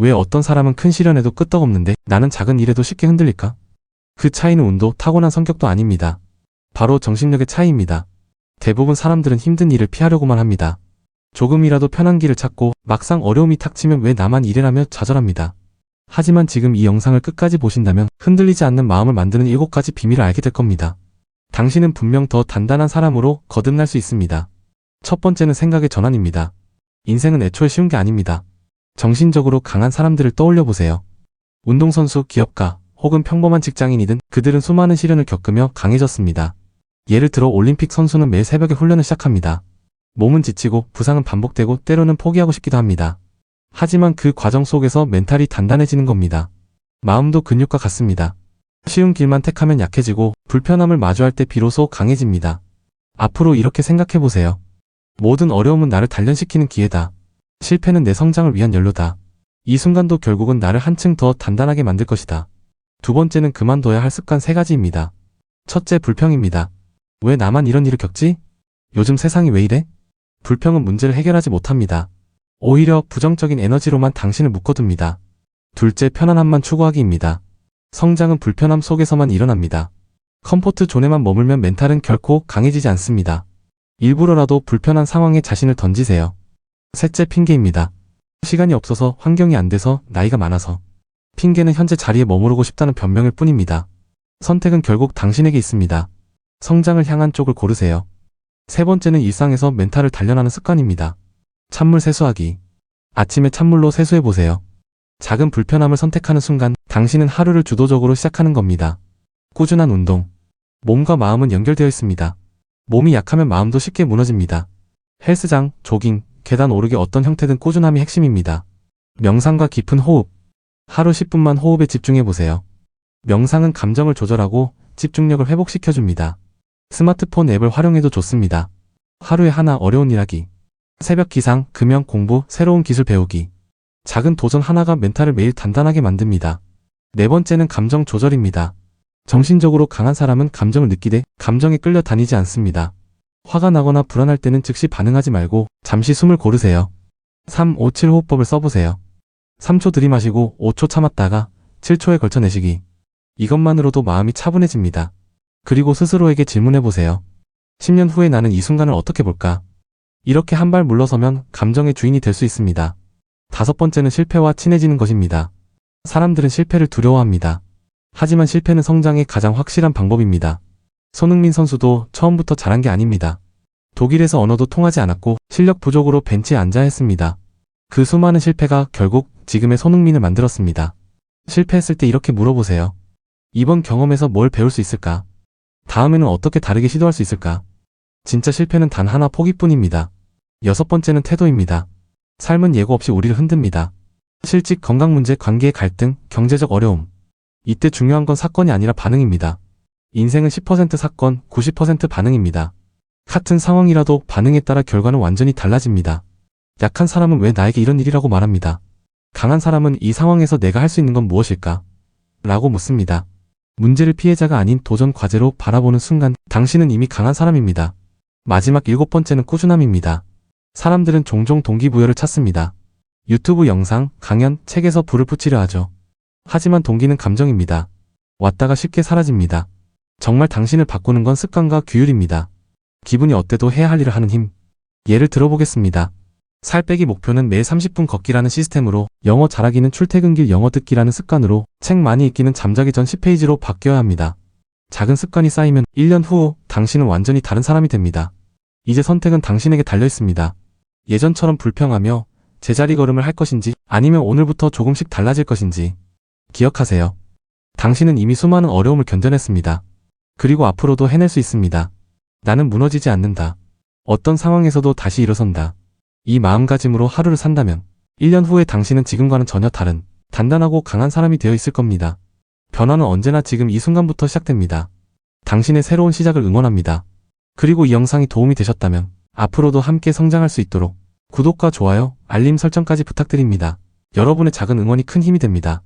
왜 어떤 사람은 큰 시련에도 끄떡없는데 나는 작은 일에도 쉽게 흔들릴까? 그 차이는 운도 타고난 성격도 아닙니다. 바로 정신력의 차이입니다. 대부분 사람들은 힘든 일을 피하려고만 합니다. 조금이라도 편한 길을 찾고 막상 어려움이 닥치면 왜 나만 이래라며 좌절합니다. 하지만 지금 이 영상을 끝까지 보신다면 흔들리지 않는 마음을 만드는 7가지 비밀을 알게 될 겁니다. 당신은 분명 더 단단한 사람으로 거듭날 수 있습니다. 첫 번째는 생각의 전환입니다. 인생은 애초에 쉬운 게 아닙니다. 정신적으로 강한 사람들을 떠올려 보세요. 운동선수, 기업가, 혹은 평범한 직장인이든 그들은 수많은 시련을 겪으며 강해졌습니다. 예를 들어 올림픽 선수는 매일 새벽에 훈련을 시작합니다. 몸은 지치고 부상은 반복되고 때로는 포기하고 싶기도 합니다. 하지만 그 과정 속에서 멘탈이 단단해지는 겁니다. 마음도 근육과 같습니다. 쉬운 길만 택하면 약해지고 불편함을 마주할 때 비로소 강해집니다. 앞으로 이렇게 생각해 보세요. 모든 어려움은 나를 단련시키는 기회다. 실패는 내 성장을 위한 연료다. 이 순간도 결국은 나를 한층 더 단단하게 만들 것이다. 두 번째는 그만둬야 할 습관 3가지입니다. 첫째, 불평입니다. 왜 나만 이런 일을 겪지? 요즘 세상이 왜 이래? 불평은 문제를 해결하지 못합니다. 오히려 부정적인 에너지로만 당신을 묶어둡니다. 둘째, 편안함만 추구하기입니다. 성장은 불편함 속에서만 일어납니다. 컴포트 존에만 머물면 멘탈은 결코 강해지지 않습니다. 일부러라도 불편한 상황에 자신을 던지세요. 셋째, 핑계입니다. 시간이 없어서, 환경이 안 돼서, 나이가 많아서. 핑계는 현재 자리에 머무르고 싶다는 변명일 뿐입니다. 선택은 결국 당신에게 있습니다. 성장을 향한 쪽을 고르세요. 세 번째는 일상에서 멘탈을 단련하는 습관입니다. 찬물 세수하기. 아침에 찬물로 세수해보세요. 작은 불편함을 선택하는 순간 당신은 하루를 주도적으로 시작하는 겁니다. 꾸준한 운동. 몸과 마음은 연결되어 있습니다. 몸이 약하면 마음도 쉽게 무너집니다. 헬스장, 조깅, 계단 오르기 어떤 형태든 꾸준함이 핵심입니다. 명상과 깊은 호흡. 하루 10분만 호흡에 집중해보세요. 명상은 감정을 조절하고 집중력을 회복시켜줍니다. 스마트폰 앱을 활용해도 좋습니다. 하루에 하나 어려운 일 하기. 새벽 기상, 금연, 공부, 새로운 기술 배우기. 작은 도전 하나가 멘탈을 매일 단단하게 만듭니다. 네 번째는 감정 조절입니다. 정신적으로 강한 사람은 감정을 느끼되 감정에 끌려 다니지 않습니다. 화가 나거나 불안할 때는 즉시 반응하지 말고 잠시 숨을 고르세요. 3-5-7 호흡법을 써보세요. 3초 들이마시고 5초 참았다가 7초에 걸쳐 내쉬기. 이것만으로도 마음이 차분해집니다. 그리고 스스로에게 질문해보세요. 10년 후에 나는 이 순간을 어떻게 볼까? 이렇게 한 발 물러서면 감정의 주인이 될 수 있습니다. 5번째는 실패와 친해지는 것입니다. 사람들은 실패를 두려워합니다. 하지만 실패는 성장의 가장 확실한 방법입니다. 손흥민 선수도 처음부터 잘한 게 아닙니다. 독일에서 언어도 통하지 않았고 실력 부족으로 벤치에 앉아야 했습니다. 그 수많은 실패가 결국 지금의 손흥민을 만들었습니다. 실패했을 때 이렇게 물어보세요. 이번 경험에서 뭘 배울 수 있을까? 다음에는 어떻게 다르게 시도할 수 있을까? 진짜 실패는 단 하나, 포기뿐입니다. 6번째는 태도입니다. 삶은 예고 없이 우리를 흔듭니다. 실직, 건강 문제, 관계의 갈등, 경제적 어려움. 이때 중요한 건 사건이 아니라 반응입니다. 인생은 10% 사건, 90% 반응입니다. 같은 상황이라도 반응에 따라 결과는 완전히 달라집니다. 약한 사람은 왜 나에게 이런 일이라고 말합니다. 강한 사람은 이 상황에서 내가 할 수 있는 건 무엇일까? 라고 묻습니다. 문제를 피해자가 아닌 도전 과제로 바라보는 순간 당신은 이미 강한 사람입니다. 마지막 7번째는 꾸준함입니다. 사람들은 종종 동기부여를 찾습니다. 유튜브 영상, 강연, 책에서 불을 붙이려 하죠. 하지만 동기는 감정입니다. 왔다가 쉽게 사라집니다. 정말 당신을 바꾸는 건 습관과 규율입니다. 기분이 어때도 해야 할 일을 하는 힘. 예를 들어보겠습니다. 살 빼기 목표는 매일 30분 걷기라는 시스템으로, 영어 잘하기는 출퇴근길 영어 듣기라는 습관으로, 책 많이 읽기는 잠자기 전 10페이지로 바뀌어야 합니다. 작은 습관이 쌓이면 1년 후 당신은 완전히 다른 사람이 됩니다. 이제 선택은 당신에게 달려있습니다. 예전처럼 불평하며 제자리 걸음을 할 것인지 아니면 오늘부터 조금씩 달라질 것인지. 기억하세요. 당신은 이미 수많은 어려움을 견뎌냈습니다. 그리고 앞으로도 해낼 수 있습니다. 나는 무너지지 않는다. 어떤 상황에서도 다시 일어선다. 이 마음가짐으로 하루를 산다면 1년 후에 당신은 지금과는 전혀 다른 단단하고 강한 사람이 되어 있을 겁니다. 변화는 언제나 지금 이 순간부터 시작됩니다. 당신의 새로운 시작을 응원합니다. 그리고 이 영상이 도움이 되셨다면 앞으로도 함께 성장할 수 있도록 구독과 좋아요, 알림 설정까지 부탁드립니다. 여러분의 작은 응원이 큰 힘이 됩니다.